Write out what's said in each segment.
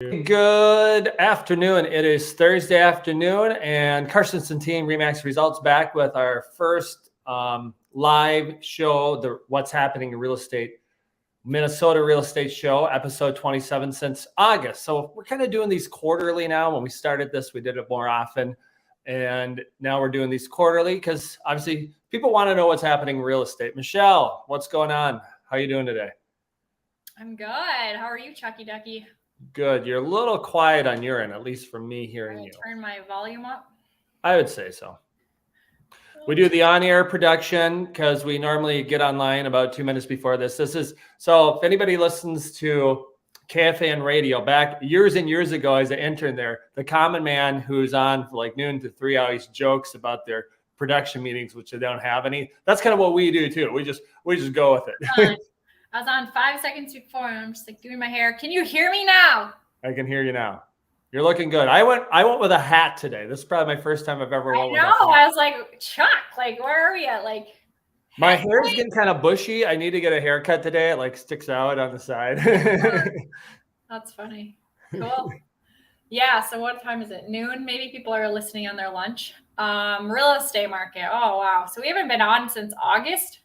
Good afternoon. It is Thursday afternoon, and Carstensen team Remax Results back with our first live show, the What's Happening in Real Estate, Minnesota Real Estate Show, episode 27 since August. So we're kind of doing these quarterly now. When we started this, we did it more often, and now we're doing these quarterly because obviously people want to know what's happening in real estate. Michelle, what's going on? How are you doing today? I'm good. How are you, Chucky Ducky? Good. You're a little quiet on your end, at least from me hearing you. Turn my volume up. I would say so. We do the on-air production because we normally get online about 2 minutes before this. So if anybody listens to KFAN radio back years and years ago as an intern there, the common man who's on for like noon to 3 always jokes about their production meetings, which they don't have any. That's kind of what we do too. We just go with it. I was on 5 seconds before, and I'm just like doing my hair. Can you hear me now? I can hear you now. You're looking good. I went with a hat today. This is probably my first time I've ever went with a hat. I was like, Chuck, like, where are we at? Like, my hair is getting kind of bushy. I need to get a haircut today. It like sticks out on the side. That's funny. Cool. Yeah. So what time is it? Noon? Maybe people are listening on their lunch. Real estate market. Oh, wow. So we haven't been on since August.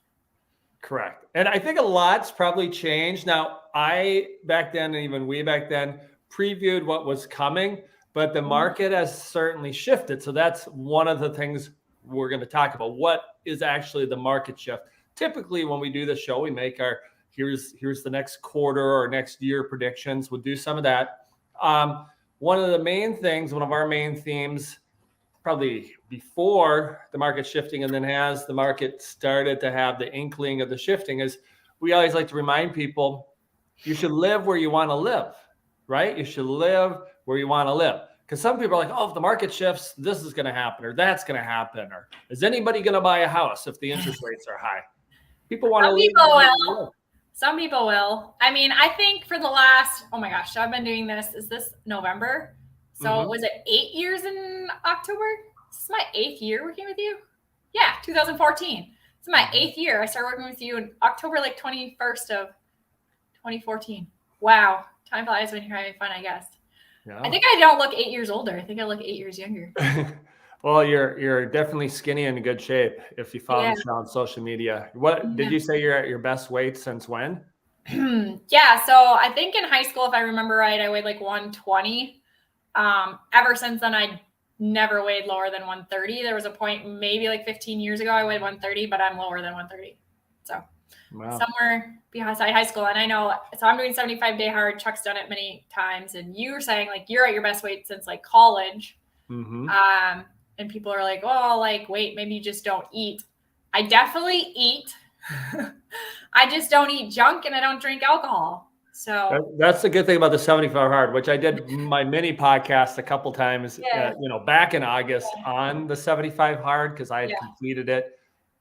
Correct. And I think a lot's probably changed. Now, I back then, and even we back then, previewed what was coming, but the market has certainly shifted. So that's one of the things we're going to talk about. What is actually the market shift? Typically, when we do the show, we make our here's the next quarter or next year predictions. We'll do some of that. One of our main themes, probably before the market shifting and then as the market started to have the inkling of the shifting, is we always like to remind people you should live where you want to live, right? You should live where you want to live. Because some people are like, oh, if the market shifts, this is going to happen or that's going to happen. Or is anybody going to buy a house if the interest rates are high? People want to live. Some people will. I mean, I think for the last, oh my gosh, I've been doing this. Is this November? So was it 8 years in October? This is my 8th year working with you. Yeah, 2014. This is my 8th year. I started working with you in October, like 21st of 2014. Wow. Time flies when you're having fun, I guess. Yeah. I think I don't look 8 years older. I think I look 8 years younger. Well, you're definitely skinny and in good shape if you follow Michelle on social media. What did you say you're at your best weight since when? Yeah, so I think in high school, if I remember right, I weighed like 120. Ever since then, I never weighed lower than 130. There was a point maybe like 15 years ago, I weighed 130, but I'm lower than 130. So somewhere beside high school. And I know, so I'm doing 75-day hard. Chuck's done it many times. And you were saying like, you're at your best weight since like college. And people are like, oh, like, wait, maybe you just don't eat. I definitely eat. I just don't eat junk and I don't drink alcohol. So that's the good thing about the 75 hard, which I did my mini podcast a couple times, back in August on the 75 hard because I had completed it.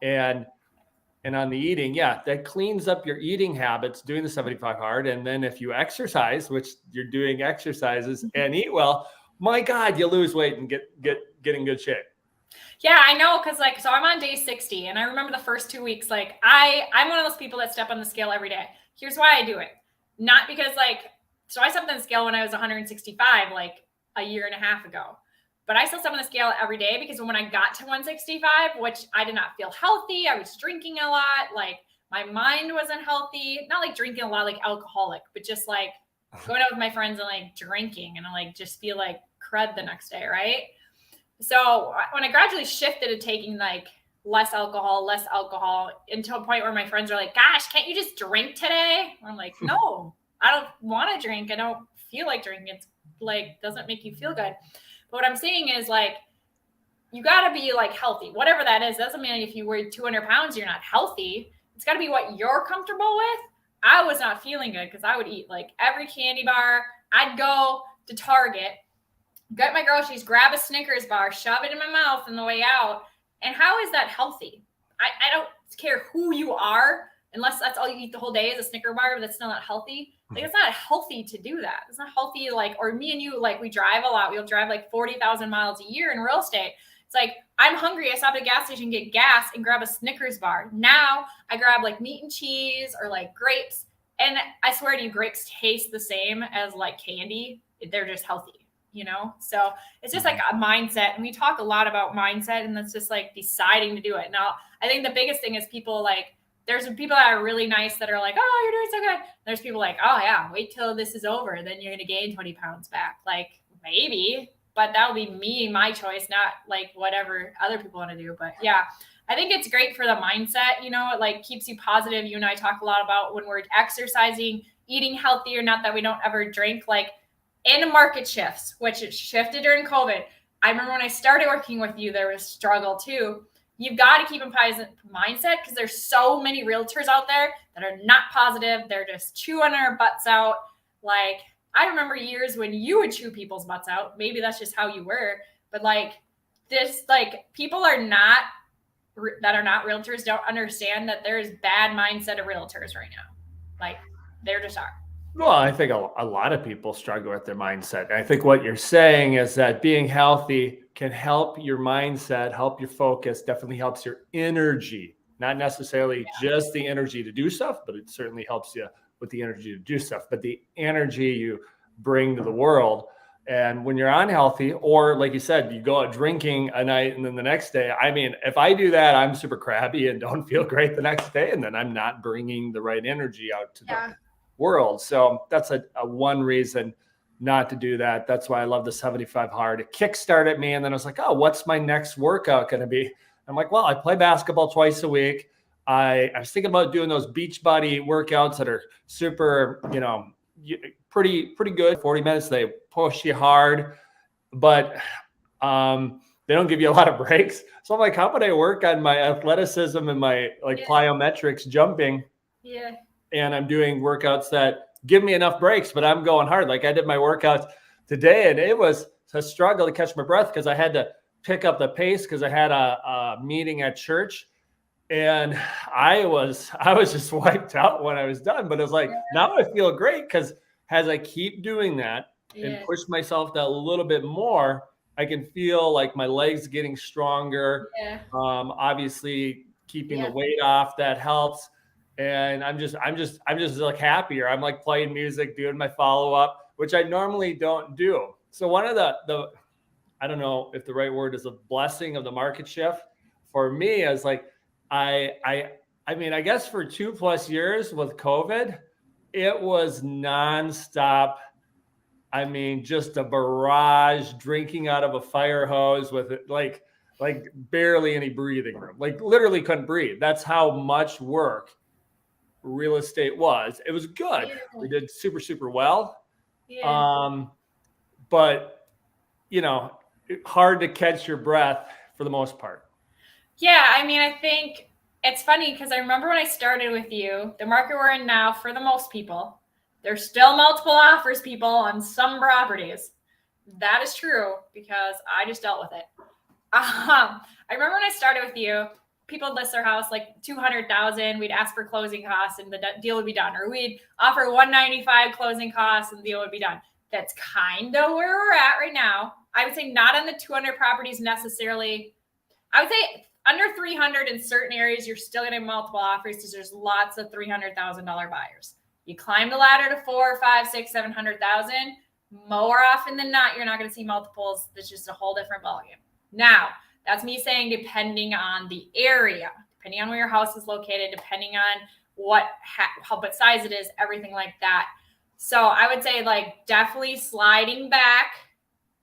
And on the eating, that cleans up your eating habits doing the 75 hard. And then if you exercise, which you're doing exercises and eat well, my God, you lose weight and get in good shape. Yeah, I know. Cause like, so I'm on day 60 and I remember the first 2 weeks, like I'm one of those people that step on the scale every day. Here's why I do it. Not because so I stepped on the scale when I was 165, like a year and a half ago, but I still step on the scale every day because when I got to 165, which I did not feel healthy, I was drinking a lot. Like my mind wasn't healthy, not like drinking a lot, like alcoholic, but just like going out with my friends and like drinking and I like just feel like crud the next day. Right. So when I gradually shifted to taking like less alcohol until a point where my friends are like, gosh, can't you just drink today? I'm like, no, I don't want to drink. I don't feel like drinking. It's like, doesn't make you feel good. But what I'm saying is like, you got to be like healthy, whatever that is. Doesn't mean if you weigh 200 pounds, you're not healthy. It's got to be what you're comfortable with. I was not feeling good because I would eat like every candy bar. I'd go to Target, get my groceries, grab a Snickers bar, shove it in my mouth on the way out. And how is that healthy? I don't care who you are, unless that's all you eat the whole day is a Snicker bar, but that's still not healthy. Like, it's not healthy to do that. It's not healthy. Like, or me and you, like, we drive a lot. We'll drive like 40,000 miles a year in real estate. It's like, I'm hungry. I stop at a gas station, get gas and grab a Snickers bar. Now I grab like meat and cheese or like grapes. And I swear to you, grapes taste the same as like candy. they're just healthy, So it's just like a mindset. And we talk a lot about mindset, and that's just like deciding to do it. Now, I think the biggest thing is people like, there's people that are really nice that are like, oh, you're doing so good. There's people like, oh yeah, wait till this is over. Then you're going to gain 20 pounds back. Like maybe, but that would be me, my choice, not like whatever other people want to do. But yeah, I think it's great for the mindset. It like keeps you positive. You and I talk a lot about when we're exercising, eating healthier, not that we don't ever drink, like in the market shifts, which it shifted during COVID. I remember when I started working with you, there was struggle too. You've got to keep a positive mindset because there's so many realtors out there that are not positive. They're just chewing our butts out. Like, I remember years when you would chew people's butts out. Maybe that's just how you were. But like this, like people are not that are not realtors don't understand that there's bad mindset of realtors right now. Like there just are. Well, I think a lot of people struggle with their mindset. And I think what you're saying is that being healthy can help your mindset, help your focus, definitely helps your energy, not necessarily just the energy to do stuff, but it certainly helps you with the energy to do stuff, but the energy you bring to the world. And when you're unhealthy, or like you said, you go out drinking a night and then the next day, I mean, if I do that, I'm super crabby and don't feel great the next day. And then I'm not bringing the right energy out to the world. So that's a one reason not to do that. That's why I love the 75 hard. It kickstarted me. And then I was like, oh, what's my next workout going to be? I'm like, well, I play basketball twice a week. I was thinking about doing those Beachbody workouts that are super, pretty good. 40 minutes, they push you hard, but they don't give you a lot of breaks. So I'm like, how about I work on my athleticism and my plyometrics jumping? Yeah. And I'm doing workouts that give me enough breaks, but I'm going hard. Like I did my workouts today, and it was a struggle to catch my breath because I had to pick up the pace because I had a meeting at church, and I was just wiped out when I was done. But it was like, now I feel great because as I keep doing that and push myself that a little bit more, I can feel like my legs getting stronger. Obviously keeping the weight off, that helps. And I'm just like happier. I'm like playing music, doing my follow-up, which I normally don't do. So one of the I don't know if the right word is a blessing of the market shift for me is like, I mean, I guess for 2+ years with COVID, it was nonstop. I mean, just a barrage, drinking out of a fire hose with it, like barely any breathing room, like literally couldn't breathe. That's how much work real estate was. It was good. We did super, super well. But hard to catch your breath for the most part. Yeah. I mean, I think it's funny because I remember when I started with you, the market we're in now, for the most people, there's still multiple offers, people, on some properties. That is true because I just dealt with it. I remember when I started with you, people would list their house like 200,000. We'd ask for closing costs and the deal would be done. Or we'd offer 195 closing costs and the deal would be done. That's kind of where we're at right now. I would say not on the 200 properties necessarily. I would say under 300 in certain areas, you're still going to have multiple offers because there's lots of $300,000 buyers. You climb the ladder to 4, 5, 6, 700,000. More often than not, you're not going to see multiples. That's just a whole different ballgame. Now, that's me saying depending on the area, depending on where your house is located, depending on what size it is, everything like that. So I would say like definitely sliding back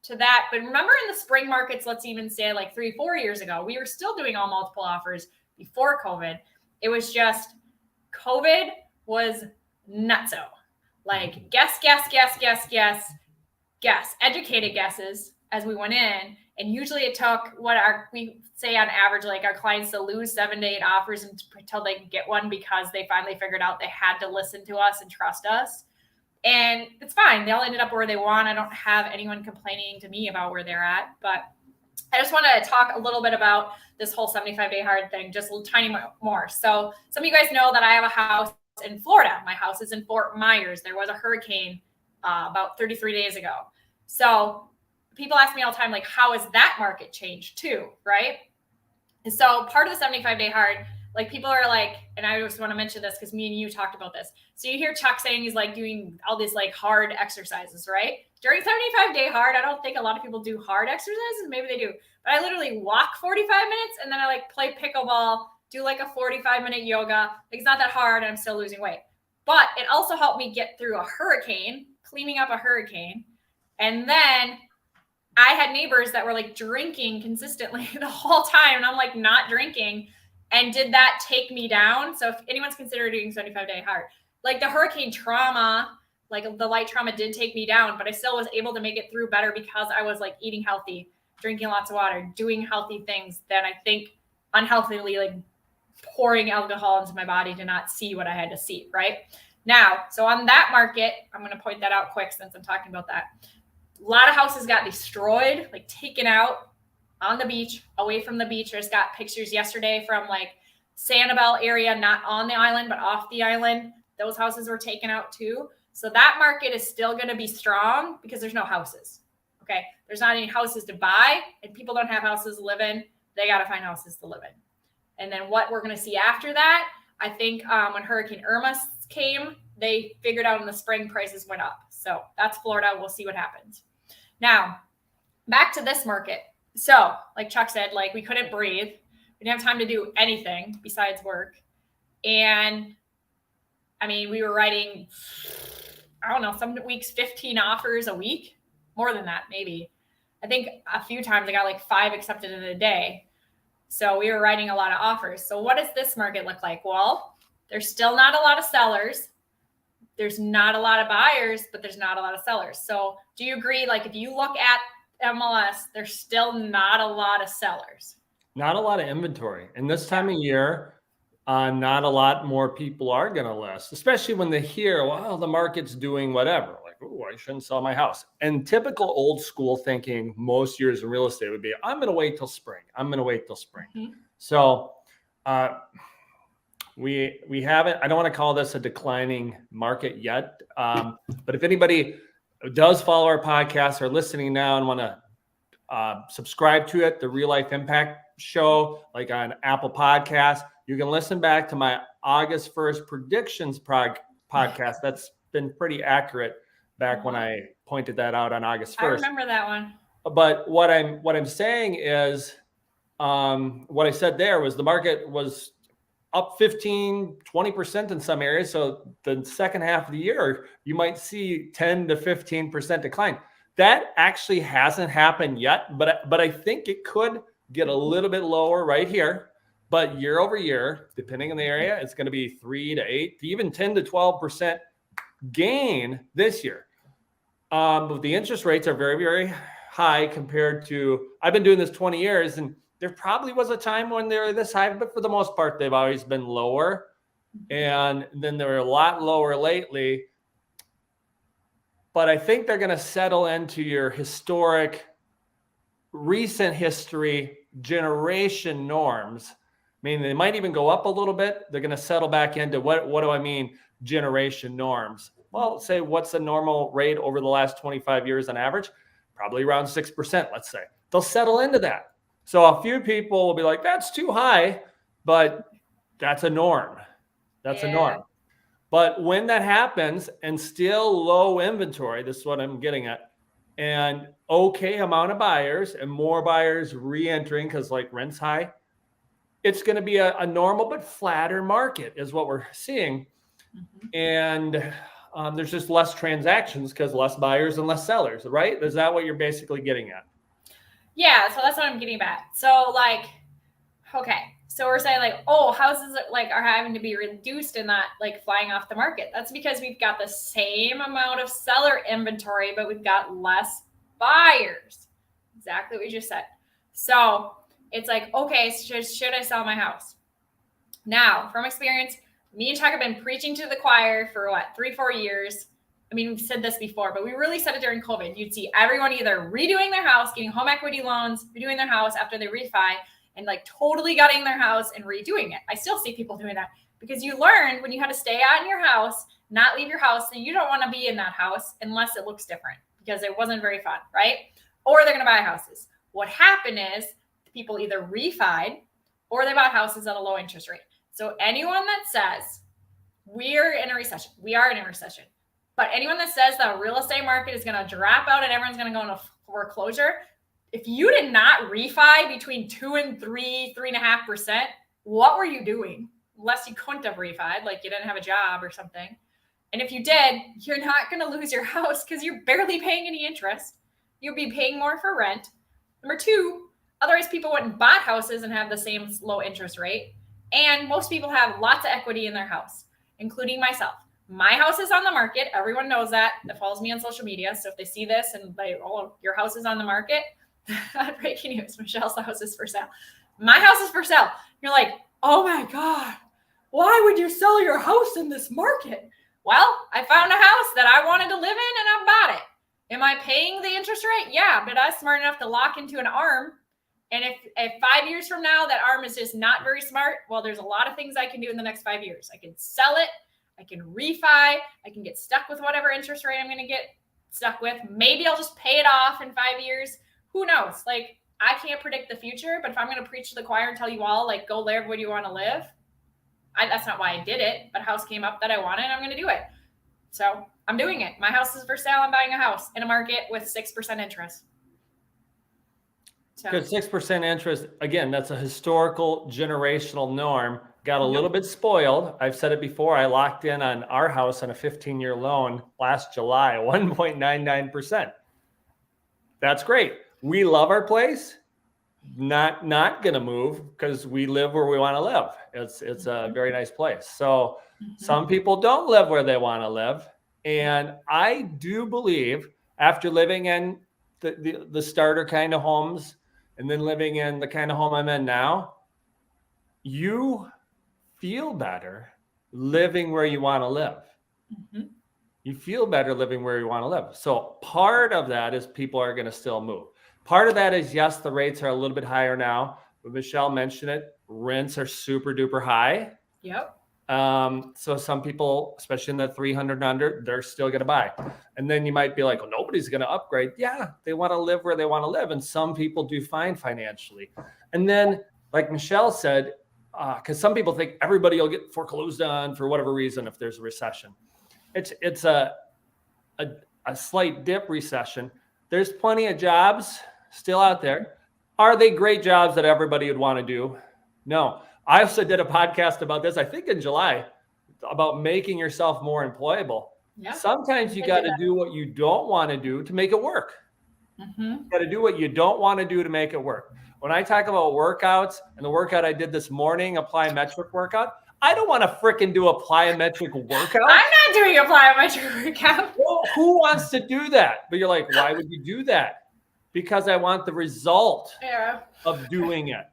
to that. But remember in the spring markets, let's even say like 3-4 years ago, we were still doing all multiple offers before COVID. It was just COVID was nutso. Like guess, educated guesses as we went in. And usually it took we say on average, like our clients to lose 7 to 8 offers until they could get one because they finally figured out they had to listen to us and trust us. And it's fine. They all ended up where they want. I don't have anyone complaining to me about where they're at, but I just want to talk a little bit about this whole 75-day hard thing, just a little tiny more. So some of you guys know that I have a house in Florida. My house is in Fort Myers. There was a hurricane about 33 days ago. So people ask me all the time, like, how has that market changed too, right? And so part of the 75-day hard, like people are like, and I just want to mention this because me and you talked about this. So you hear Chuck saying he's like doing all these like hard exercises, right? during 75-day hard, I don't think a lot of people do hard exercises. Maybe they do, but I literally walk 45 minutes and then I like play pickleball, do like a 45-minute yoga. Like, it's not that hard and I'm still losing weight. But it also helped me get through a hurricane, cleaning up a hurricane. And then I had neighbors that were like drinking consistently the whole time. And I'm like not drinking. And did that take me down? So if anyone's considering doing 75-day hard, like the hurricane trauma, like the light trauma did take me down, but I still was able to make it through better because I was like eating healthy, drinking lots of water, doing healthy things than I think unhealthily, like pouring alcohol into my body to not see what I had to see, right? Now, so on that market, I'm going to point that out quick since I'm talking about that. A lot of houses got destroyed, like taken out on the beach, away from the beach. I just got pictures yesterday from like Sanibel area, not on the island, but off the island. Those houses were taken out too. So that market is still going to be strong because there's no houses. Okay. There's not any houses to buy and people don't have houses to live in. They got to find houses to live in. And then what we're going to see after that, I think when Hurricane Irma came, they figured out in the spring prices went up. So that's Florida. We'll see what happens. Now, back to this market. So like Chuck said, like we couldn't breathe. We didn't have time to do anything besides work. And I mean, we were writing, I don't know, some weeks, 15 offers a week, more than that, maybe. I think a few times I got like 5 accepted in a day. So we were writing a lot of offers. So what does this market look like? Well, there's still not a lot of sellers. There's not a lot of buyers, but there's not a lot of sellers. So do you agree? Like if you look at MLS, there's still not a lot of sellers. Not a lot of inventory. And this time of year, not a lot more people are going to list, especially when they hear, well, the market's doing whatever. Like, oh, I shouldn't sell my house. And typical old school thinking most years in real estate would be, I'm going to wait till spring. I'm going to wait till spring. Mm-hmm. So we haven't, I don't want to call this a declining market yet. But if anybody does follow our podcast or listening now and want to subscribe to it, the Real Life Impact Show, like on Apple Podcasts, you can listen back to my August 1st predictions podcast. That's been pretty accurate back when I pointed that out on August 1st. I remember that one. But what I'm saying is, what I said there was the market was up 15, 20% in some areas. So the second half of the year, you might see 10 to 15% decline. That actually hasn't happened yet, but I think it could get a little bit lower right here. But year over year, depending on the area, it's going to be 3 to 8 to even 10 to 12% gain this year. But the interest rates are very, very high compared to, I've been doing this 20 years, and there probably was a time when they were this high, but for the most part, they've always been lower. And then they're a lot lower lately. But I think they're going to settle into your historic, recent history, generation norms. I mean, they might even go up a little bit. They're going to settle back into what do I mean, generation norms? Well, say what's the normal rate over the last 25 years on average? Probably around 6%, let's say. They'll settle into that. So a few people will be like, that's too high, but that's a norm. That's a norm. But when that happens and still low inventory, this is what I'm getting at, and okay amount of buyers and more buyers re-entering because like rent's high, it's going to be a normal but flatter market is what we're seeing. Mm-hmm. And there's just less transactions because less buyers and less sellers, right? Is that what you're basically getting at? Yeah, so that's what I'm getting at. So like, okay, so we're saying like, oh, houses like are having to be reduced and not like flying off the market. That's because we've got the same amount of seller inventory, but we've got less buyers. Exactly what you just said. So it's like, okay, should I sell my house? Now, from experience, me and Chuck have been preaching to the choir for 3-4 years. I mean, we've said this before, but we really said it during COVID. You'd see everyone either redoing their house, getting home equity loans, redoing their house after they refi, and like totally gutting their house and redoing it. I still see people doing that because you learned when you had to stay out in your house, not leave your house, and you don't want to be in that house unless it looks different because it wasn't very fun, right? Or they're going to buy houses. What happened is people either refied or they bought houses at a low interest rate. So anyone that says we are in a recession, But anyone that says the real estate market is going to drop out and everyone's going to go into foreclosure, if you did not refi between 2 and 3.5%, what were you doing? Unless you couldn't have refied, like you didn't have a job or something. And if you did, you're not going to lose your house because you're barely paying any interest. You'll be paying more for rent. Number two, otherwise people wouldn't buy houses and have the same low interest rate. And most people have lots of equity in their house, including myself. My house is on the market. Everyone knows that follows me on social media. So if they see this and like, oh, your house is on the market, breaking news, Michelle's house is for sale. My house is for sale. You're like, oh my God, why would you sell your house in this market? Well, I found a house that I wanted to live in and I bought it. Am I paying the interest rate? Yeah, but I'm smart enough to lock into an ARM. And if 5 years from now, that ARM is just not very smart, well, there's a lot of things I can do in the next 5 years. I can sell it. I can refi. I can get stuck with whatever interest rate I'm going to get stuck with. Maybe I'll just pay it off in 5 years. Who knows? Like, I can't predict the future, but if I'm going to preach to the choir and tell you all, like, go live where you want to live, that's not why I did it, but a house came up that I wanted, and I'm going to do it. So I'm doing it. My house is for sale. I'm buying a house in a market with 6% interest. Good, 6% interest. Again, that's a historical generational norm. Got a little bit spoiled. I've said it before. I locked in on our house on a 15-year loan last July, 1.99%. That's great. We love our place. Not going to move because we live where we want to live. It's a very nice place. So some people don't live where they want to live. And I do believe after living in the starter kind of homes and then living in the kind of home I'm in now, you feel better living where you want to live. You feel better living where you want to live. So part of that is people are going to still move. Part of that is, yes, the rates are a little bit higher now, but Michelle mentioned it. Rents are super duper high. Yep. So some people, especially in the 300 under, they're still going to buy. And then you might be like, well, nobody's going to upgrade. Yeah, they want to live where they want to live. And some people do fine financially. And then, like Michelle said, because some people think everybody will get foreclosed on for whatever reason if there's a recession. It's a slight dip recession. There's plenty of jobs still out there. Are they great jobs that everybody would want to do? No. I also did a podcast about this, I think in July, about making yourself more employable. Yeah. Sometimes you got to do what you don't want to do to make it work. You got to do what you don't want to do to make it work. When I talk about workouts and the workout I did this morning, plyometric workout, I don't want to freaking do a plyometric workout. I'm not doing a plyometric workout. Well, who wants to do that? But you're like, why would you do that? Because I want the result of doing it.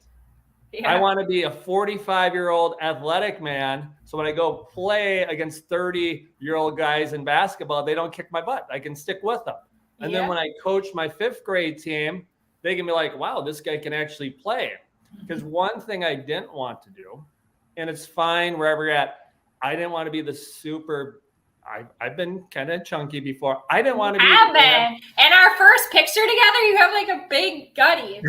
Yeah. I want to be a 45-year-old athletic man. So when I go play against 30-year-old guys in basketball, they don't kick my butt. I can stick with them. And then when I coach my 5th grade team, they can be like, wow, this guy can actually play. Because one thing I didn't want to do, and it's fine wherever you're at, I didn't want to be the super I've been kind of chunky before. I didn't want to be. Have been. In our first picture together, you have like a big gutty.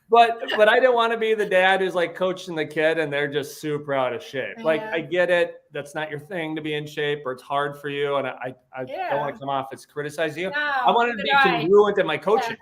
But I didn't want to be the dad who's like coaching the kid and they're just super out of shape. Like, I get it. That's not your thing to be in shape, or it's hard for you. And I don't want to come off as criticizing you. No, I wanted to be congruent in my coaching. Yeah.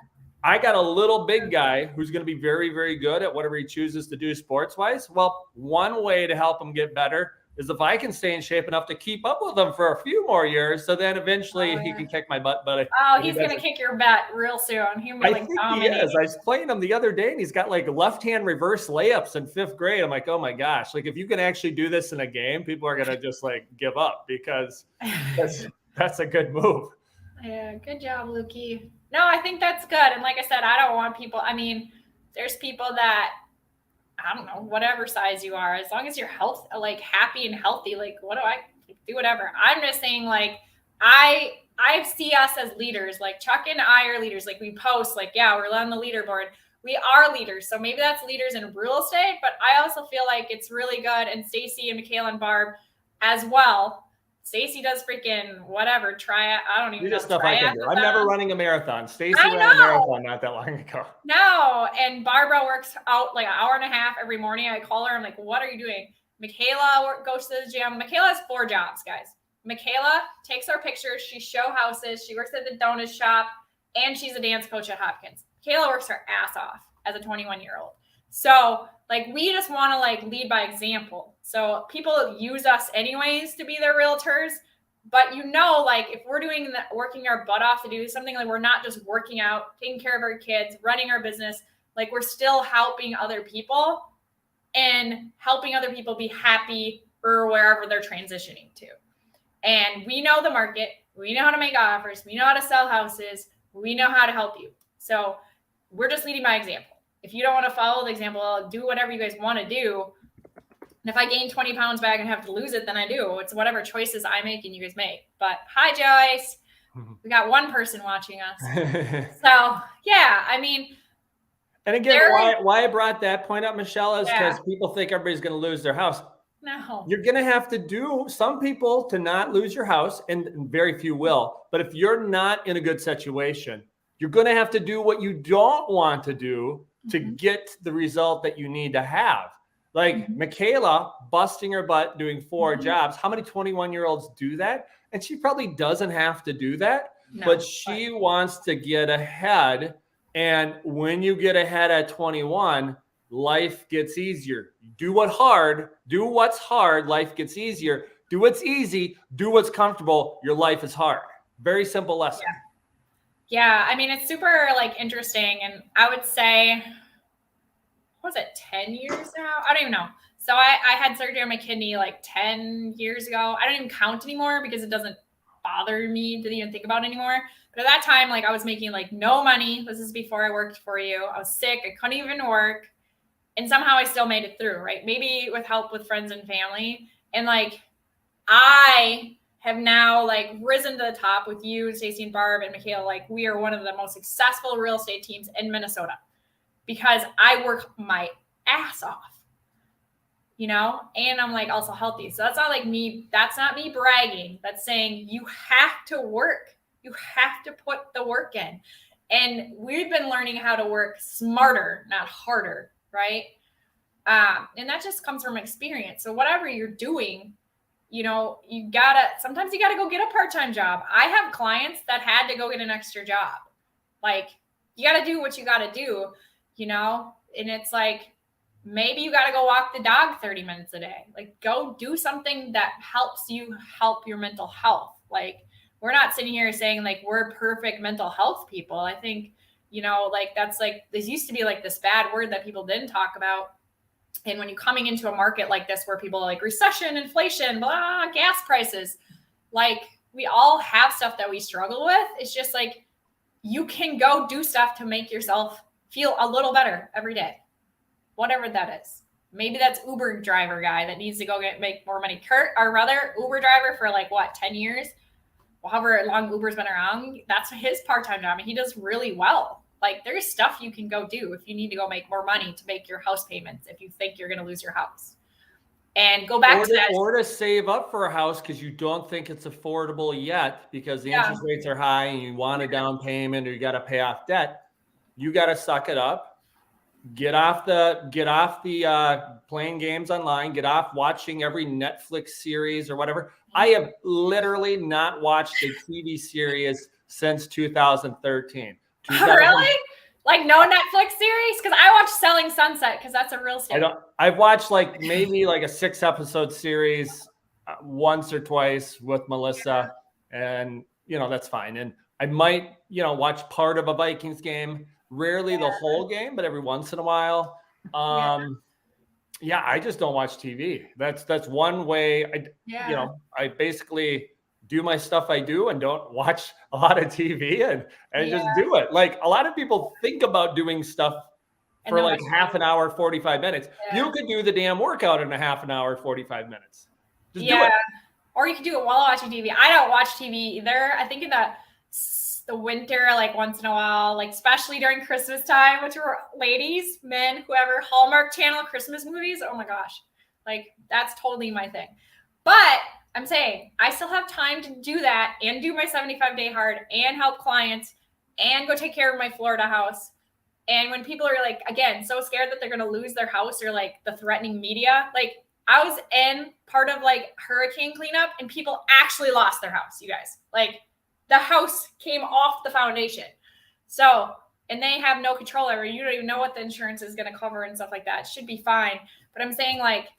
I got a little big guy who's going to be very, very good at whatever he chooses to do sports-wise. Well, one way to help him get better is if I can stay in shape enough to keep up with him for a few more years, so then eventually he can kick my butt. But he's going to kick your butt real soon. He'll be like dominating. He is. I was playing him the other day, and he's got like left-hand reverse layups in 5th grade. I'm like, oh my gosh! Like if you can actually do this in a game, people are going to just like give up because that's a good move. Yeah, good job, Lukey. No, I think that's good. And like I said, I don't want people. I mean, there's people that, I don't know, whatever size you are, as long as you're like happy and healthy, like what do I do? Whatever. I'm just saying, like, I see us as leaders. Like Chuck and I are leaders. Like we post, like, yeah, we're on the leaderboard. We are leaders. So maybe that's leaders in real estate, but I also feel like it's really good. And Stacy and Michaela and Barb as well. Stacy does freaking whatever. I don't even know. Stuff I can do. I'm never running a marathon. Stacy ran a marathon not that long ago. No. And Barbara works out like an hour and a half every morning. I call her. I'm like, what are you doing? Michaela goes to the gym. Michaela has 4 jobs, guys. Michaela takes our pictures. She show houses. She works at the donut shop, and she's a dance coach at Hopkins. Michaela works her ass off as a 21-year-old. So like, we just want to like lead by example. So people use us anyways to be their realtors. But like, if we're working our butt off to do something, like, we're not just working out, taking care of our kids, running our business, like, we're still helping other people and helping other people be happy or wherever they're transitioning to. And we know the market, we know how to make offers, we know how to sell houses, we know how to help you. So we're just leading by example. If you don't want to follow the example, do whatever you guys want to do. And if I gain 20 pounds back and have to lose it, then I do. It's whatever choices I make and you guys make. But hi, Joyce. We got one person watching us. So yeah, I mean. And again, why I brought that point up, Michelle, is because people think everybody's going to lose their house. No. You're going to have to do some people to not lose your house, and very few will. But if you're not in a good situation, you're going to have to do what you don't want to do to get the result that you need to have. Like Michaela busting her butt doing 4 jobs. How many 21-year-olds do that? And she probably doesn't have to do that, but she wants to get ahead. And when you get ahead at 21, life gets easier. Do what's hard, life gets easier. Do what's easy, do what's comfortable, your life is hard. Very simple lesson. Yeah, I mean, it's super like interesting. And I would say, what was it, 10 years now? I don't even know. So I had surgery on my kidney like 10 years ago. I don't even count anymore because it doesn't bother me to even think about it anymore. But at that time, like, I was making like no money. This is before I worked for you. I was sick. I couldn't even work. And somehow I still made it through, right? Maybe with help with friends and family. And like, I have now like risen to the top with you, Stacey and Barb and Michaela. Like, we are one of the most successful real estate teams in Minnesota because I work my ass off, and I'm like also healthy. So that's not like me. That's not me bragging. That's saying you have to work. You have to put the work in. And we've been learning how to work smarter, not harder. Right. And that just comes from experience. So whatever you're doing, sometimes you gotta go get a part-time job. I have clients that had to go get an extra job. Like, you gotta do what you gotta do, and it's like, maybe you gotta go walk the dog 30 minutes a day. Like, go do something that helps you help your mental health. Like, we're not sitting here saying like we're perfect mental health people. I think, like, that's like, this used to be like this bad word that people didn't talk about. And when you're coming into a market like this, where people are like recession, inflation, blah, gas prices, like, we all have stuff that we struggle with. It's just like, you can go do stuff to make yourself feel a little better every day, whatever that is. Maybe that's Uber driver guy that needs to go make more money. Kurt, our brother, Uber driver for like 10 years, however long Uber's been around, that's his part-time job. And he does really well. Like, there's stuff you can go do if you need to go make more money to make your house payments, if you think you're going to lose your house. And go back to that. Or to save up for a house because you don't think it's affordable yet because the interest rates are high and you want a down payment or you got to pay off debt. You got to suck it up. Get off the playing games online. Get off watching every Netflix series or whatever. I have literally not watched a TV series since 2013. Really? Like, no Netflix series? Because I watched Selling Sunset because that's a real estate. I've watched like maybe like a 6-episode series once or twice with Melissa, and that's fine. And I might watch part of a Vikings game. Rarely the whole game, but every once in a while. I just don't watch TV. That's one way. I basically do my stuff I do and don't watch a lot of TV and just do it. Like, a lot of people think about doing stuff for like half an hour, 45 minutes. You could do the damn workout in a half an hour, 45 minutes. Just do it. Or you can do it while watching TV. I don't watch TV either. I think in the winter, like once in a while, like especially during Christmas time, which are ladies, men, whoever, Hallmark Channel Christmas movies. Oh my gosh. Like, that's totally my thing. But I'm saying I still have time to do that and do my 75-day hard and help clients and go take care of my Florida house. And when people are like, again, so scared that they're going to lose their house or like the threatening media, like, I was in part of like hurricane cleanup and people actually lost their house, you guys. Like the house came off the foundation. So, and they have no control over it. You don't even know what the insurance is going to cover and stuff like that. It should be fine. But I'm saying like,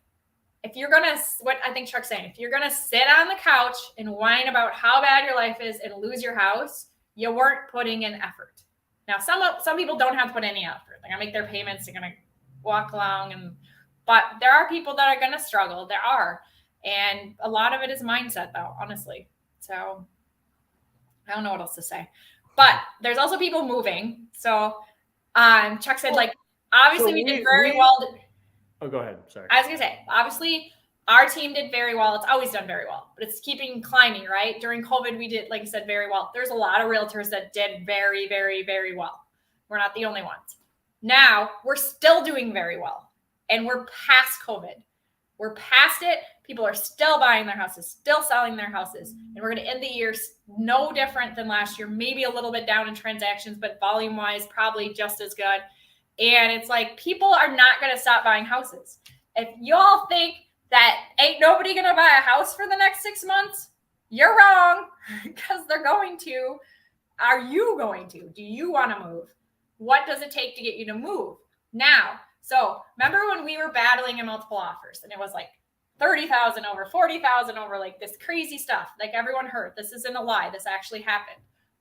if you're going to, what I think Chuck's saying, if you're going to sit on the couch and whine about how bad your life is and lose your house, you weren't putting in effort. Now, some people don't have to put any effort. They're going to make their payments. They're going to walk along but there are people that are going to struggle. There are. And a lot of it is mindset though, honestly. So I don't know what else to say, but there's also people moving. So Chuck said like, obviously we did very well. Oh, go ahead. Sorry. I was going to say, obviously our team did very well. It's always done very well, but it's keeping climbing, right? During COVID, we did, like you said, very well. There's a lot of realtors that did very, very, very well. We're not the only ones. Now we're still doing very well. And we're past COVID. We're past it. People are still buying their houses, still selling their houses. And we're going to end the year no different than last year, maybe a little bit down in transactions, but volume wise, probably just as good. And it's like, people are not going to stop buying houses. If y'all think that ain't nobody going to buy a house for the next 6 months, you're wrong, because they're going to. Are you going to? Do you want to move? What does it take to get you to move? Now, so remember when we were battling in multiple offers and it was like 30,000 over, 40,000 over, like this crazy stuff, like everyone heard, this isn't a lie. This actually happened.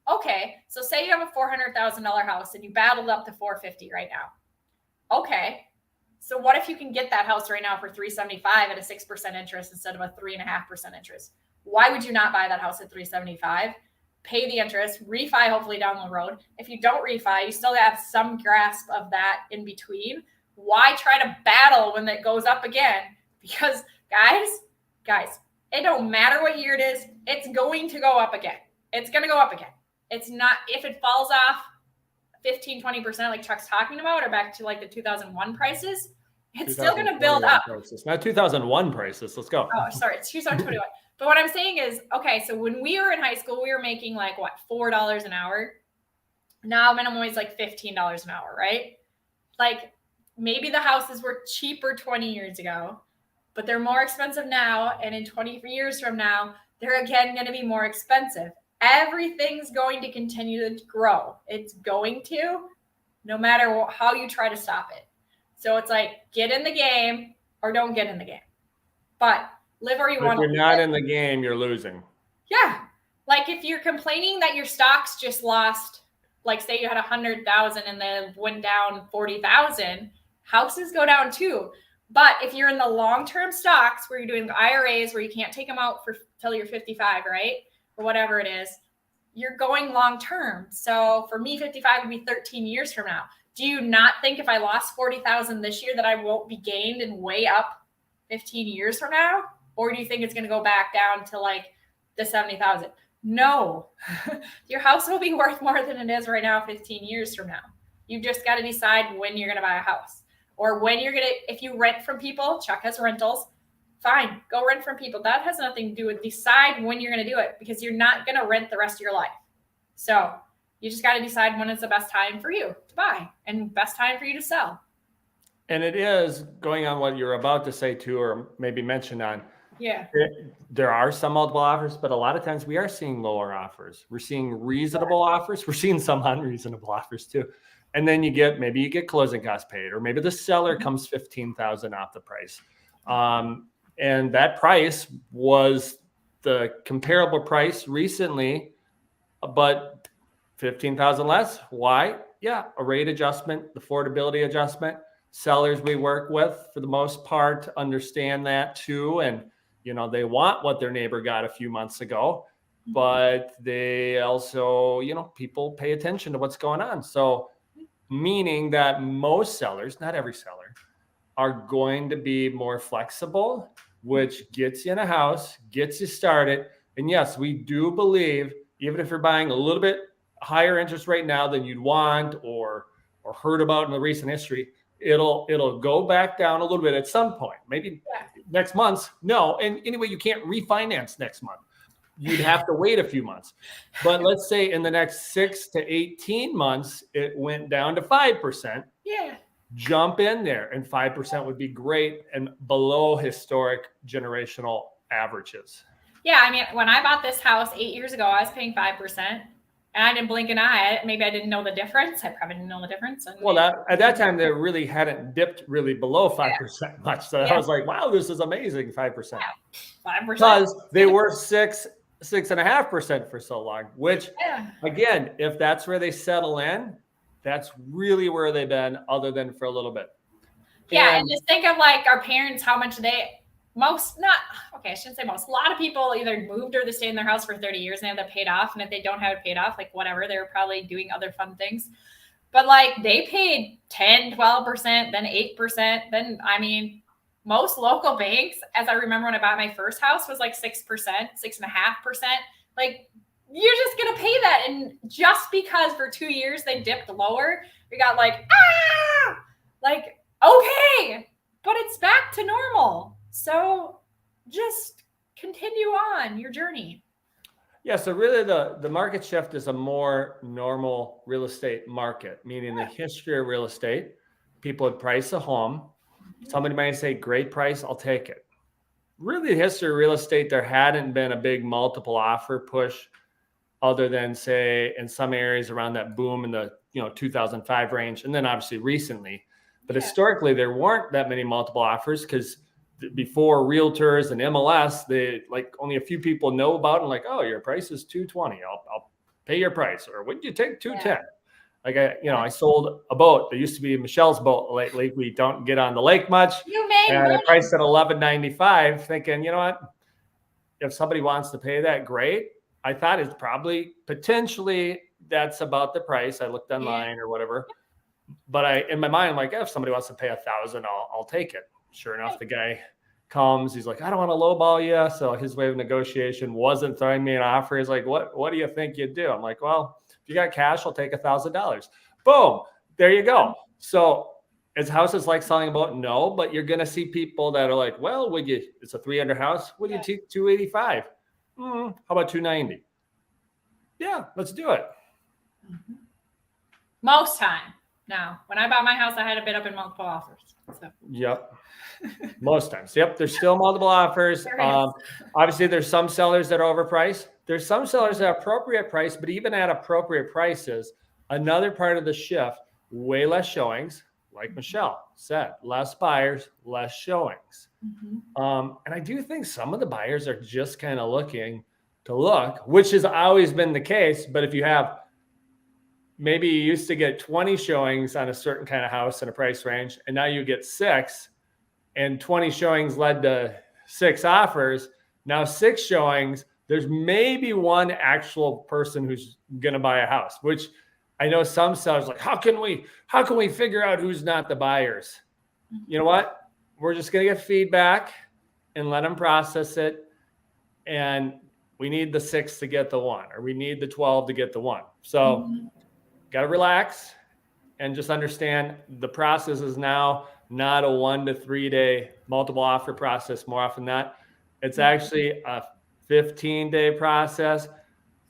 Okay. So say you have a $400,000 house and you battled up to 450 right now. Okay. So what if you can get that house right now for 375 at a 6% interest instead of a 3.5% interest? Why would you not buy that house at 375? Pay the interest, refi hopefully down the road. If you don't refi, you still have some grasp of that in between. Why try to battle when it goes up again? Because guys, it don't matter what year it is. It's going to go up again. It's going to go up again. It's not, if it falls off 15, 20% like Chuck's talking about, or back to like the 2001 prices, it's still going to build up. Prices. Not 2001 prices. Let's go. Oh, sorry. It's 2021. But what I'm saying is, okay, so when we were in high school, we were making like what, $4 an hour. Now minimum wage is like $15 an hour, right? Like, maybe the houses were cheaper 20 years ago, but they're more expensive now. And in 20 years from now, they're again going to be more expensive. Everything's going to continue to grow. It's going to, no matter how you try to stop it. So it's like, get in the game or don't get in the game. But live where you want to live. If you're not in the game, you're losing. Yeah. Like if you're complaining that your stocks just lost, like say you had 100,000 and then went down 40,000, houses go down too. But if you're in the long-term stocks where you're doing IRAs where you can't take them out for till you're 55, right? Or whatever it is, you're going long-term. So for me, 55 would be 13 years from now. Do you not think if I lost 40,000 this year that I won't be gained and way up 15 years from now? Or do you think it's going to go back down to like the 70,000? No, your house will be worth more than it is right now 15 years from now. You just got to decide when you're going to buy a house or when you're going to, if you rent from people, Chuck has rentals, fine, go rent from people. That has nothing to do with decide when you're going to do it because you're not going to rent the rest of your life. So you just got to decide when is the best time for you to buy and best time for you to sell. And it is going on what you're about to say too, or maybe mention on. Yeah. There are some multiple offers, but a lot of times we are seeing lower offers. We're seeing reasonable offers. We're seeing some unreasonable offers too. And then you get closing costs paid, or maybe the seller comes 15,000 off the price. And that price was the comparable price recently, but 15,000 less. Why? Yeah. A rate adjustment, affordability adjustment. Sellers we work with for the most part understand that too. And they want what their neighbor got a few months ago, but they also, people pay attention to what's going on. So meaning that most sellers, not every seller, are going to be more flexible, which gets you in a house, gets you started. And yes, we do believe, even if you're buying a little bit higher interest rate now than you'd want or heard about in the recent history, it'll go back down a little bit at some point, maybe next month. No. And anyway, you can't refinance next month. You'd have to wait a few months. But let's say in the next 6 to 18 months, it went down to 5%. Yeah. jump in there, and 5% would be great and below historic generational averages. Yeah, I mean, when I bought this house 8 years ago, I was paying 5%, and I didn't blink an eye. Maybe I didn't know the difference. I probably didn't know the difference. And Well, at that time, they really hadn't dipped really below 5% much. So I was like, wow, this is amazing, 5%. 5%. Because they were 6.5% for so long, which again, if that's where they settle in, that's really where they've been, other than for a little bit. Yeah, and just think of like our parents, how much I shouldn't say most. A lot of people either moved or they stayed in their house for 30 years and they have that paid off. And if they don't have it paid off, like whatever, they were probably doing other fun things. But like they paid 10, 12%, then 8%. Then, I mean, most local banks, as I remember when I bought my first house, was like 6%, 6.5%. Like you're just going to pay that. And just because for 2 years they dipped lower, we got like, okay, but it's back to normal. So just continue on your journey. Yeah, so really the market shift is a more normal real estate market, meaning the history of real estate. People would price a home. Somebody might say, great price, I'll take it. Really, the history of real estate, there hadn't been a big multiple offer push other than, say, in some areas around that boom in the 2005 range, and then obviously recently. But historically, there weren't that many multiple offers because before realtors and MLS, they like only a few people know about and like, oh, your price is $220. I'll pay your price. Or wouldn't you take $210? Like I sold a boat. There used to be Michelle's boat lately. We don't get on the lake much. You made and money. I priced at $11.95, thinking, you know what? If somebody wants to pay that, great. I thought it's probably potentially that's about the price. I looked online or whatever. But in my mind, I'm like, if somebody wants to pay $1,000, I'll take it. Sure enough, the guy comes. He's like, I don't want to lowball you. So his way of negotiation wasn't throwing me an offer. He's like, what do you think you'd do? I'm like, well, if you got cash, I'll take $1,000. Boom. There you go. So is houses like selling a boat? No, but you're going to see people that are like, well, it's a 300 house. Would you take 285? How about 290? Yeah, let's do it. Most time. Now, when I bought my house, I had a bid up in multiple offers. So. Yep. Most times. Yep. There's still multiple offers. Obviously, there's some sellers that are overpriced. There's some sellers that are appropriate price, but even at appropriate prices, another part of the shift, way less showings, like Michelle said, less buyers, less showings. And I do think some of the buyers are just kind of looking to look, which has always been the case. But if you have maybe you used to get 20 showings on a certain kind of house in a price range, and now you get 6, and 20 showings led to 6 offers. Now 6 showings, there's maybe one actual person who's going to buy a house, which I know some sellers like, how can we figure out who's not the buyers? You know what? We're just going to get feedback and let them process it. And we need the 6 to get the 1, or we need the 12 to get the 1. So got to relax and just understand the process is now not a 1 to 3 day multiple offer process. More often than not, it's actually a 15-day process,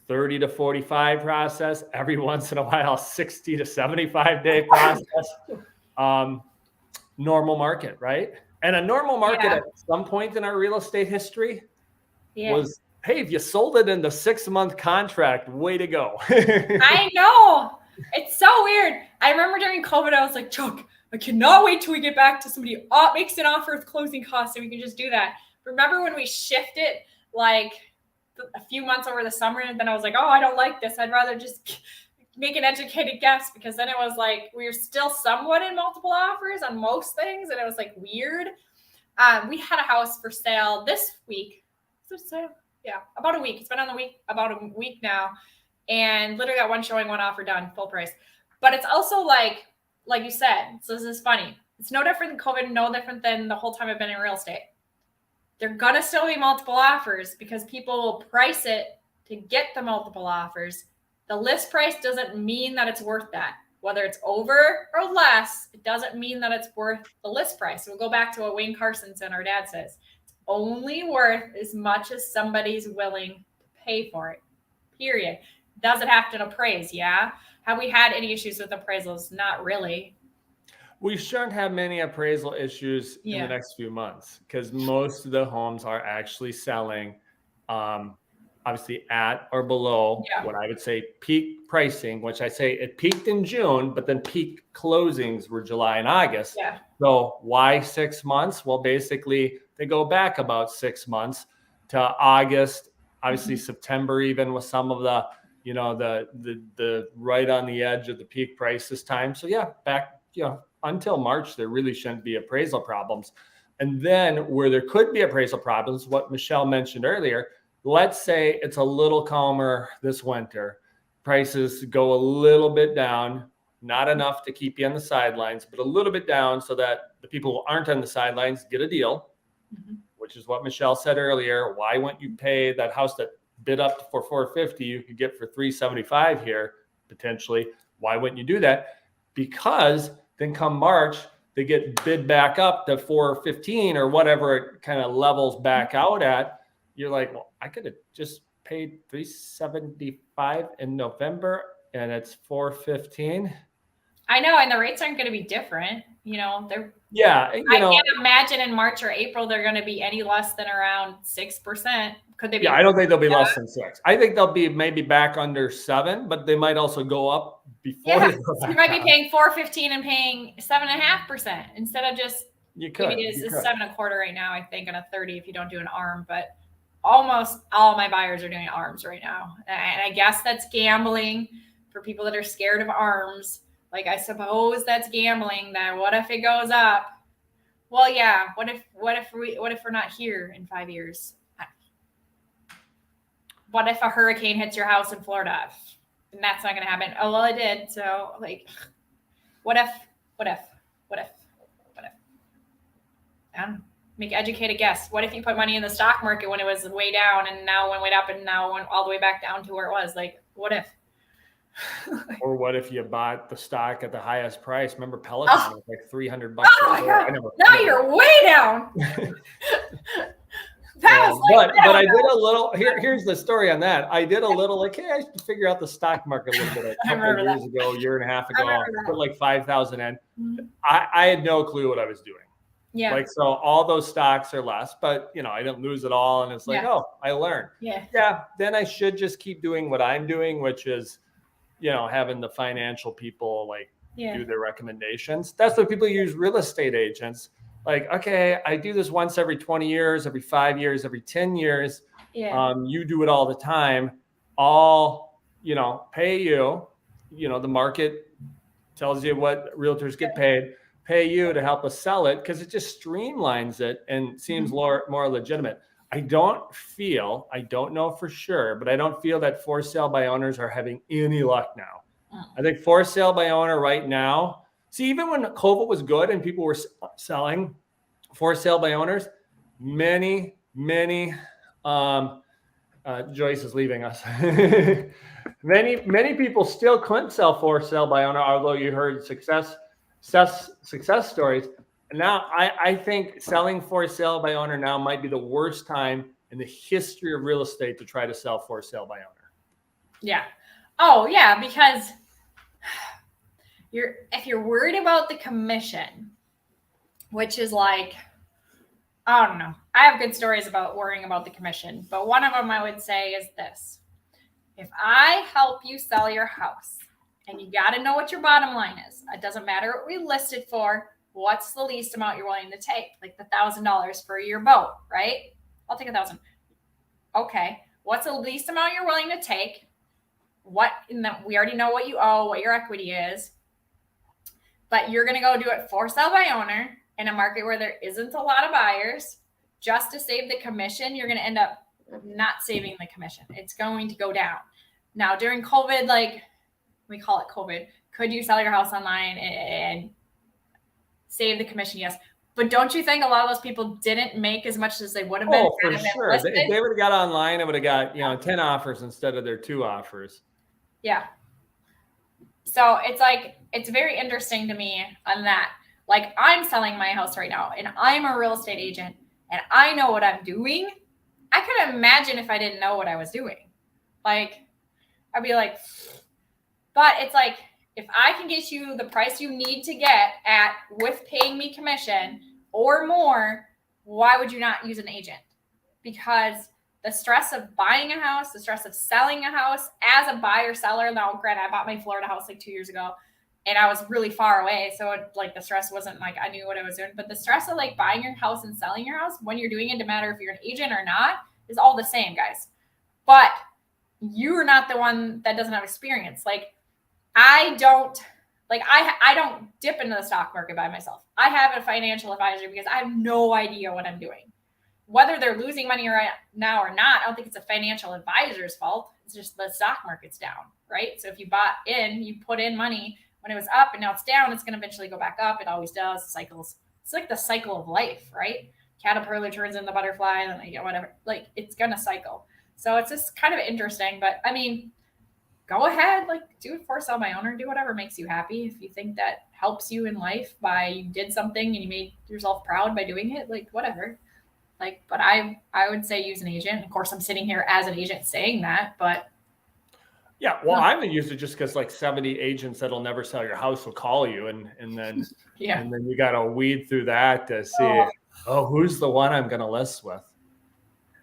30 to 45 process, every once in a while, 60 to 75 day process. Normal market, right? And a normal market at some point in our real estate history was, hey, if you sold it in the 6-month contract, way to go. I know. It's so weird. I remember during COVID, I was like, Chuck, I cannot wait till we get back to somebody makes an offer with closing costs and we can just do that. Remember when we shifted like a few months over the summer, and then I was like, oh, I don't like this. I'd rather just make an educated guess, because then it was like we were still somewhat in multiple offers on most things, and it was like weird. We had a house for sale this week. About a week. It's been on the week about a week now. And literally got one showing, one offer done, full price. But it's also like you said, so this is funny. It's no different than COVID, no different than the whole time I've been in real estate. They're going to still be multiple offers because people will price it to get the multiple offers. The list price doesn't mean that it's worth that. Whether it's over or less, it doesn't mean that it's worth the list price. So we'll go back to what Wayne Carstensen, our dad, says. It's only worth as much as somebody's willing to pay for it, period. Does it have to appraise? Yeah. Have we had any issues with appraisals? Not really. We shouldn't have many appraisal issues in the next few months because most of the homes are actually selling, obviously at or below what I would say peak pricing, which I say it peaked in June, but then peak closings were July and August. Yeah. So why 6 months? Well, basically they go back about 6 months to August, obviously September, even with some of the, the right on the edge of the peak price this time. So yeah, back, until March, there really shouldn't be appraisal problems. And then where there could be appraisal problems, what Michelle mentioned earlier, let's say it's a little calmer this winter, prices go a little bit down, not enough to keep you on the sidelines, but a little bit down so that the people who aren't on the sidelines get a deal, which is what Michelle said earlier. Why wouldn't you pay that house that bid up for 450 you could get for 375 here potentially? Why wouldn't you do that? Because then come March, they get bid back up to 415 or whatever it kind of levels back out at. You're like, well, I could have just paid 375 in November and it's 415. I know, and the rates aren't going to be different. They're I can't imagine in March or April they're going to be any less than around 6%. Could they be? Yeah, I don't think they'll be less than 6. I think they'll be maybe back under 7, but they might also go up before. Yeah, you might be paying 415 and paying 7.5% instead of just. You could. Maybe it's 7.25 right now. I think on a 30 if you don't do an ARM, but almost all my buyers are doing ARMs right now, and I guess that's gambling for people that are scared of ARMs. Like, I suppose that's gambling. That what if it goes up? Well, yeah. What if we're not here in 5 years? What if a hurricane hits your house in Florida? And that's not going to happen. Oh, well, it did. So, like, what if? I don't know. Make educated guess. What if you put money in the stock market when it was way down and now went way up and now went all the way back down to where it was? Like, what if? Or what if you bought the stock at the highest price? Remember Peloton was like $300. Oh my God. Now you're way down. That was like, but I did a little. Here's the story on that. I did a little like, hey, I should figure out the stock market a little bit. A couple of years ago, year and a half ago, put like 5,000 in. I had no clue what I was doing. Yeah. Like, so all those stocks are less, but I didn't lose it all. And it's like, oh, I learned. Yeah. Then I should just keep doing what I'm doing, which is, having the financial people do their recommendations. That's what people use real estate agents. Like, okay, I do this once every 20 years, every 5 years, every 10 years. Yeah. You do it all the time. I'll, pay you, the market tells you what realtors get paid, pay you to help us sell it because it just streamlines it and seems more legitimate. I don't know for sure, but I don't feel that for sale by owners are having any luck now. I think for sale by owner right now, see, even when COVID was good and people were selling for sale by owners, many, Joyce is leaving us. many people still couldn't sell for sale by owner, although you heard success stories. And now I think selling for sale by owner now might be the worst time in the history of real estate to try to sell for sale by owner. Yeah. Oh yeah, because if you're worried about the commission, which is like, I don't know. I have good stories about worrying about the commission, but one of them I would say is this. If I help you sell your house and you got to know what your bottom line is, it doesn't matter what we listed for. What's the least amount you're willing to take? Like the $1,000 for your boat, right? I'll take $1,000. Okay. What's the least amount you're willing to take? We already know what you owe, what your equity is, but you're going to go do it for sale by owner in a market where there isn't a lot of buyers just to save the commission. You're going to end up not saving the commission. It's going to go down. Now during COVID, like we call it COVID, could you sell your house online and save the commission? Yes. But don't you think a lot of those people didn't make as much as they would have been? Oh, for sure. If they would have got online, it would have got, 10 offers instead of their 2 offers. Yeah. So it's like, it's very interesting to me on that. Like I'm selling my house right now and I'm a real estate agent and I know what I'm doing. I could imagine if I didn't know what I was doing. Like, I'd be like, but it's like, if I can get you the price you need to get at with paying me commission or more, why would you not use an agent? Because the stress of buying a house, the stress of selling a house as a buyer seller. Now, granted, I bought my Florida house like 2 years ago and I was really far away. So it, like the stress wasn't like I knew what I was doing, but the stress of like buying your house and selling your house when you're doing it, no matter if you're an agent or not, is all the same, guys. But you're not the one that doesn't have experience. Like I don't dip into the stock market by myself. I have a financial advisor because I have no idea what I'm doing. Whether they're losing money right now or not, I don't think it's a financial advisor's fault. It's just the stock market's down, right? So if you bought in, you put in money when it was up and now it's down, it's going to eventually go back up. It always does. Cycles. It's like the cycle of life, right? Caterpillar turns into butterfly and then, whatever. Like it's going to cycle. So it's just kind of interesting. But I mean, go ahead, like do it for sell by owner, do whatever makes you happy. If you think that helps you in life by you did something and you made yourself proud by doing it, like whatever. Like, but I would say use an agent. Of course, I'm sitting here as an agent saying that, but yeah, well, I haven't used it just because like 70 agents that'll never sell your house will call you, and then and then you got to weed through that to see who's the one I'm going to list with.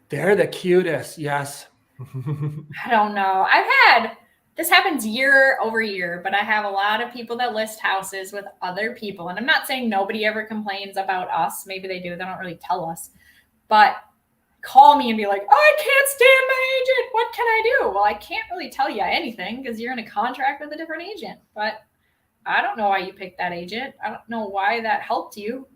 They're the cutest, yes. I don't know. This happens year over year, but I have a lot of people that list houses with other people, and I'm not saying nobody ever complains about us. Maybe they do. They don't really tell us. But call me and be like, I can't stand my agent. What can I do? Well, I can't really tell you anything because you're in a contract with a different agent. But I don't know why you picked that agent. I don't know why that helped you.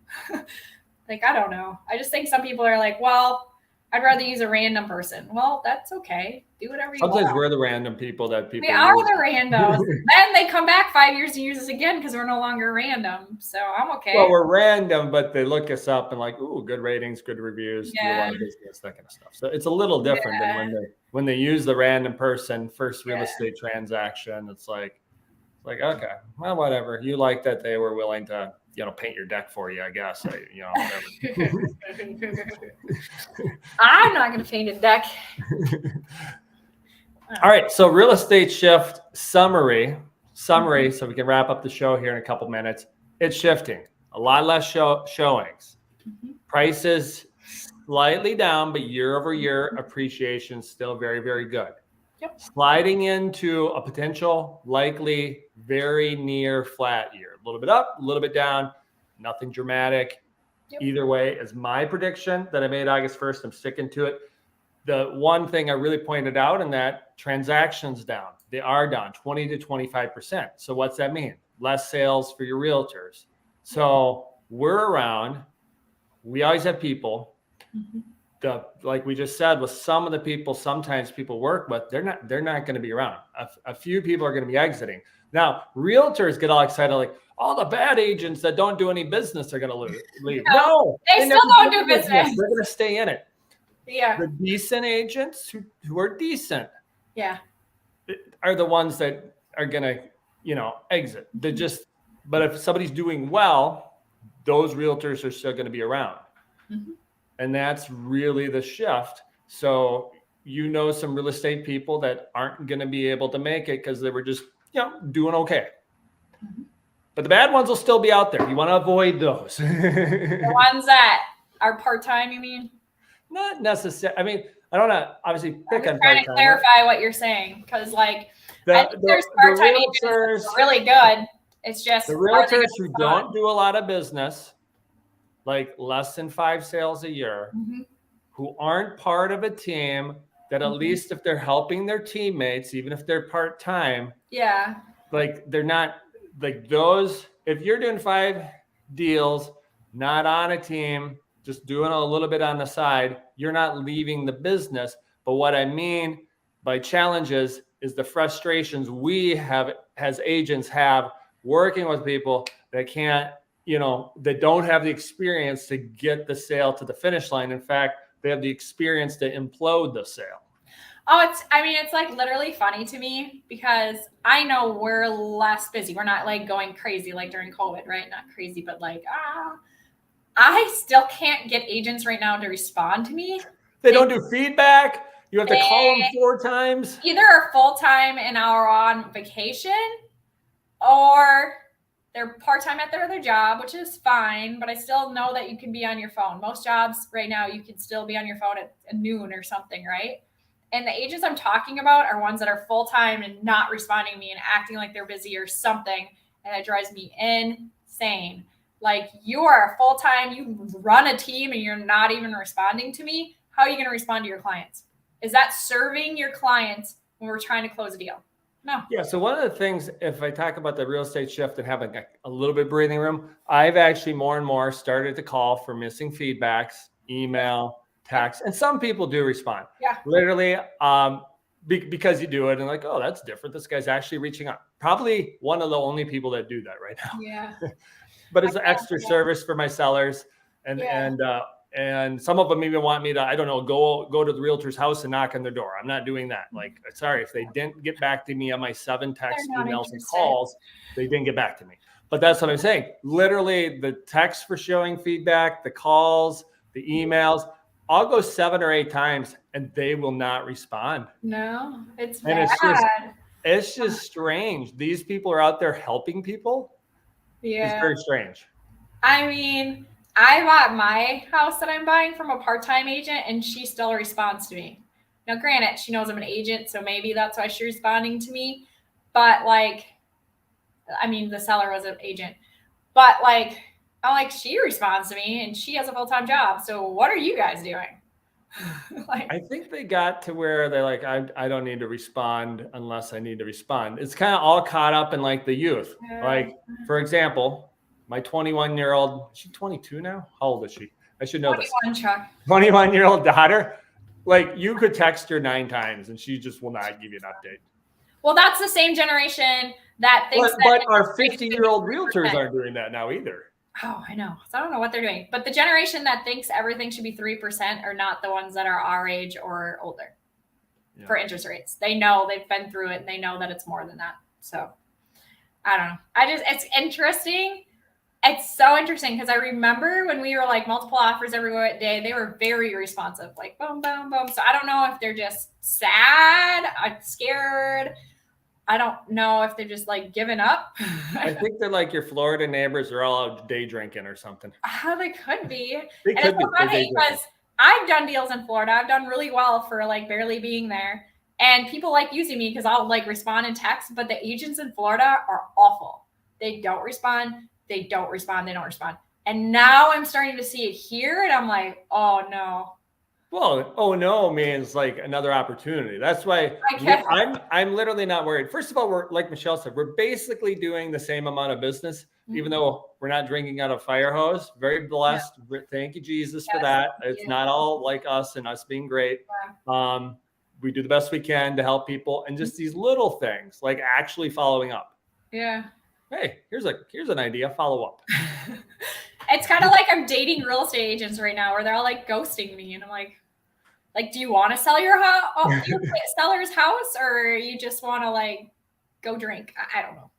Like, I don't know. I just think some people are like, well, I'd rather use a random person. Well, that's okay. Do whatever you want. Sometimes we're the random people that people We are the randos. Then they come back 5 years to use us again because we're no longer random. So I'm okay. Well, we're random, but they look us up and like, ooh, good ratings, good reviews, do a lot of business, that kind of stuff. So it's a little different than when they use the random person first real estate transaction. It's like, okay, well, whatever. You like that they were willing to, paint your deck for you, I guess. Whatever. I'm not going to paint a deck. All right. So real estate shift summary. So we can wrap up the show here in a couple minutes. It's shifting. A lot less showings. Prices slightly down, but year over year appreciation still very, very good. Yep. Sliding into a potential, likely very near flat year. A little bit up, a little bit down, nothing dramatic. Yep. Either way is my prediction that I made August 1st. I'm sticking to it. The one thing I really pointed out in that transactions down, they are down 20 to 25%. So what's that mean? Less sales for your realtors. So we're around. We always have people. Like we just said, with some of the people, sometimes people work with, they're not going to be around. A few people are going to be exiting. Now, realtors get all excited, like all the bad agents that don't do any business are going to leave. No, they still don't do business. They're going to stay in it. Yeah. The decent agents who are decent, are the ones that are going to, exit. But if somebody's doing well, those realtors are still going to be around. And that's really the shift. So, some real estate people that aren't going to be able to make it because they were just, doing okay. But the bad ones will still be out there. You want to avoid those. The ones that are part-time, you mean? Not necessarily. I mean, I don't know. Obviously, pick on part-time. Trying to clarify what you're saying because, I think there's part-time agents that are really good. It's just the realtors who don't do a lot of business, like less than 5 sales a year, who aren't part of a team that at least if they're helping their teammates, even if they're part-time, like they're not like those. If you're doing 5 deals, not on a team, just doing a little bit on the side, you're not leaving the business. But what I mean by challenges is the frustrations we have as agents have working with people that can't, that don't have the experience to get the sale to the finish line. In fact, they have the experience to implode the sale. Oh, it's like literally funny to me because I know we're less busy. We're not like going crazy like during COVID, right? Not crazy, but like, I still can't get agents right now to respond to me. They don't do feedback. You have to call them 4 times. Either are full-time and are on vacation or they're part-time at their other job, which is fine, but I still know that you can be on your phone. Most jobs right now, you can still be on your phone at noon or something, right? And the agents I'm talking about are ones that are full-time and not responding to me and acting like they're busy or something. And that drives me insane. Like, you are full-time, you run a team and you're not even responding to me. How are you going to respond to your clients? Is that serving your clients when we're trying to close a deal? No. Yeah. So one of the things, if I talk about the real estate shift and having a little bit of breathing room, I've actually more and more started to call for missing feedbacks, email, text, and some people do respond. Yeah. Literally, because you do it and like, oh, that's different. This guy's actually reaching out. Probably one of the only people that do that right now. Yeah. But it's an extra service for my sellers, and some of them even want me to, I don't know, go to the realtor's house and knock on their door. I'm not doing that. Like, sorry, if they didn't get back to me on my 7 texts, emails, and calls, they didn't get back to me. But that's what I'm saying. Literally, the texts for showing feedback, the calls, the emails, I'll go 7 or 8 times and they will not respond. No, it's and bad. It's just strange. These people are out there helping people. Yeah. It's very strange. I mean, I bought my house that I'm buying from a part-time agent and she still responds to me. Now, granted, she knows I'm an agent, so maybe that's why she's responding to me. But like, I mean, the seller was an agent, but like, I'm like, she responds to me and she has a full-time job. So what are you guys doing? Like, I think they got to where they're like, I don't need to respond unless I need to respond. It's kind of all caught up in like the youth. Like, for example, my 21-year-old, is she 22 now? How old is she? I should know 21, this. Chuck. 21-year-old daughter. Like, you could text her 9 times and she just will not give you an update. Well, that's the same generation that thinks but our 50-year-old realtors aren't doing that now either. Oh, I know. So I don't know what they're doing. But the generation that thinks everything should be 3% are not the ones that are our age or older for interest rates. They know, they've been through it, and they know that it's more than that. So I don't know. It's interesting. It's so interesting because I remember when we were like multiple offers every day, they were very responsive, like boom, boom, boom. So I don't know if they're just sad, scared. I don't know if they're just like giving up. I think they're like your Florida neighbors are all out day drinking or something. They could be. They and could it's funny because I've done deals in Florida. I've done really well for like barely being there. And people like using me because I'll like respond in text. But the agents in Florida are awful. They don't respond. They don't respond. They don't respond. And now I'm starting to see it here. And I'm like, oh no. Well, oh no means like another opportunity. That's why I'm literally not worried. First of all, we're like Michelle said, we're basically doing the same amount of business, even though we're not drinking out of a fire hose. Very blessed. Yeah. Thank you, Jesus, for that. It's not all like us and us being great. Yeah. We do the best we can to help people, and just these little things like actually following up. Yeah. Hey, here's an idea. Follow up. It's kind of like I'm dating real estate agents right now, where they're all like ghosting me, and I'm like, do you want to sell your house, seller's house, or you just want to like go drink? I don't know.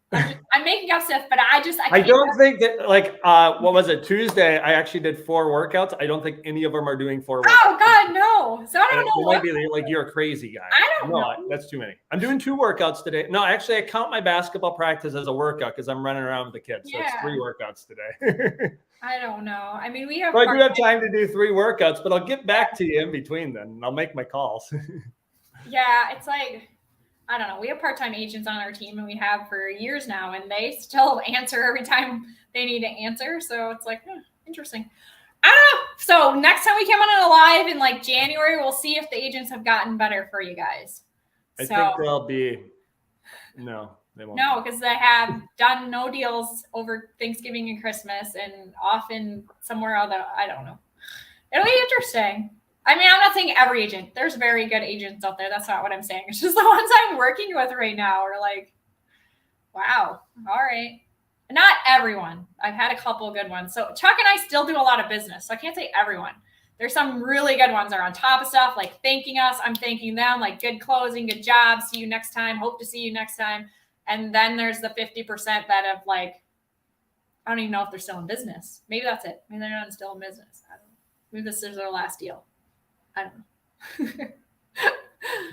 I'm making up stuff, but I don't think that like what was it, Tuesday? I actually did 4 workouts. I don't think any of them are doing 4 workouts. Oh God, no! So I don't know. It might be like you're a crazy guy. I don't know. That's too many. I'm doing 2 workouts today. No, actually, I count my basketball practice as a workout because I'm running around with the kids. So it's 3 workouts today. I don't know. I mean, we have. But I do have time to do 3 workouts, but I'll get back to you in between then. And I'll make my calls. Yeah, it's like, I don't know. We have part-time agents on our team, and we have for years now, and they still answer every time they need to answer. So it's like, interesting. I don't know. So next time we come on a live in like January, we'll see if the agents have gotten better for you guys. I think they'll be. No, they won't. No, because they have done no deals over Thanksgiving and Christmas, and often somewhere else. I don't know. It'll be interesting. I mean, I'm not saying every agent. There's very good agents out there. That's not what I'm saying. It's just the ones I'm working with right now are like, wow, all right. Not everyone. I've had a couple of good ones. So Chuck and I still do a lot of business. So I can't say everyone. There's some really good ones that are on top of stuff, like thanking us. I'm thanking them, like good closing, good job. See you next time. Hope to see you next time. And then there's the 50% that have like, I don't even know if they're still in business. Maybe that's it. Maybe they're not still in business. I don't know. Maybe this is their last deal. I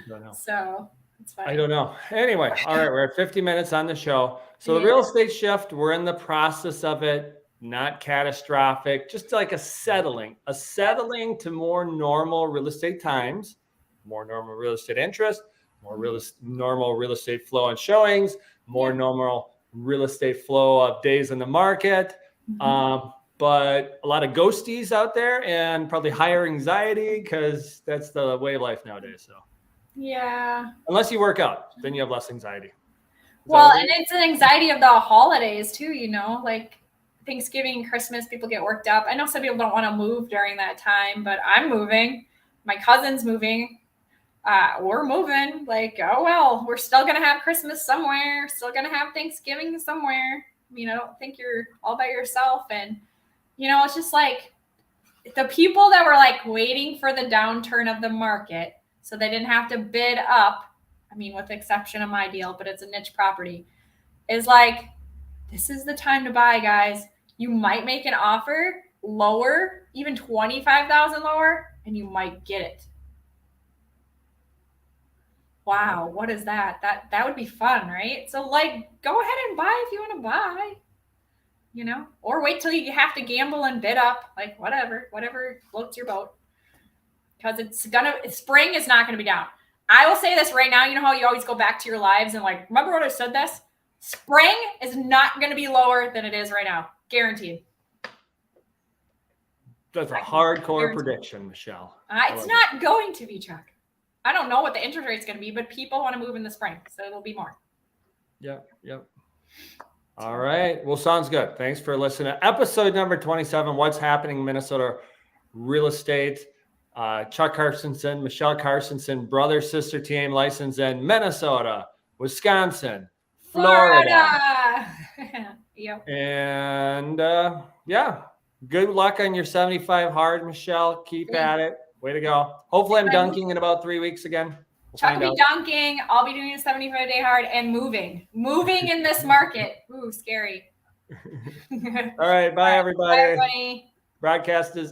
don't know. So It's fine. I don't know. Anyway, all right, we're at 50 minutes on the show. So the Yeah. real estate shift, we're in the process of it, not catastrophic, just like a settling to more normal real estate times, more normal real estate interest, more normal real estate flow and showings, more normal real estate flow of days in the market. But a lot of ghosties out there and probably higher anxiety because that's the way of life nowadays. So yeah. unless you work out, then you have less anxiety. Well, and it's an anxiety of the holidays too, you know, like Thanksgiving, Christmas, people get worked up. I know some people don't want to move during that time, but I'm moving. My cousin's moving. We're moving. Like, oh, well, we're still going to have Christmas somewhere, still going to have Thanksgiving somewhere. You know, think you're all by yourself. And, you know, it's just like the people that were like waiting for the downturn of the market so they didn't have to bid up. I mean, with the exception of my deal, but it's a niche property, is like, this is the time to buy, guys. You might make an offer lower, even 25,000 lower, and you might get it. Wow, what is that? That would be fun, right? So like, go ahead and buy if you want to buy, you know, or wait till you have to gamble and bid up, like whatever floats your boat. Because spring is not gonna be down. I will say this right now, you know how you always go back to your lives and like, remember what I said this? Spring is not gonna be lower than it is right now. Guaranteed. That's a hardcore prediction, Michelle. It's not going to be, Chuck. I don't know what the interest rate is going to be, but people want to move in the spring, so it'll be more. Yep. All right. Well, sounds good. Thanks for listening. Episode number 27, What's Happening in Minnesota Real Estate. Chuck Carstensen, Michelle Carstensen, brother, sister team, licensed in Minnesota, Wisconsin, Florida. Yep. And good luck on your 75 hard, Michelle. Keep at it. Way to go. Hopefully I'm dunking in about 3 weeks again. Chuck will be dunking. I'll be doing a 75-day hard and moving in this market. Ooh, scary. All right. Bye, everybody. Bye, everybody. Broadcast is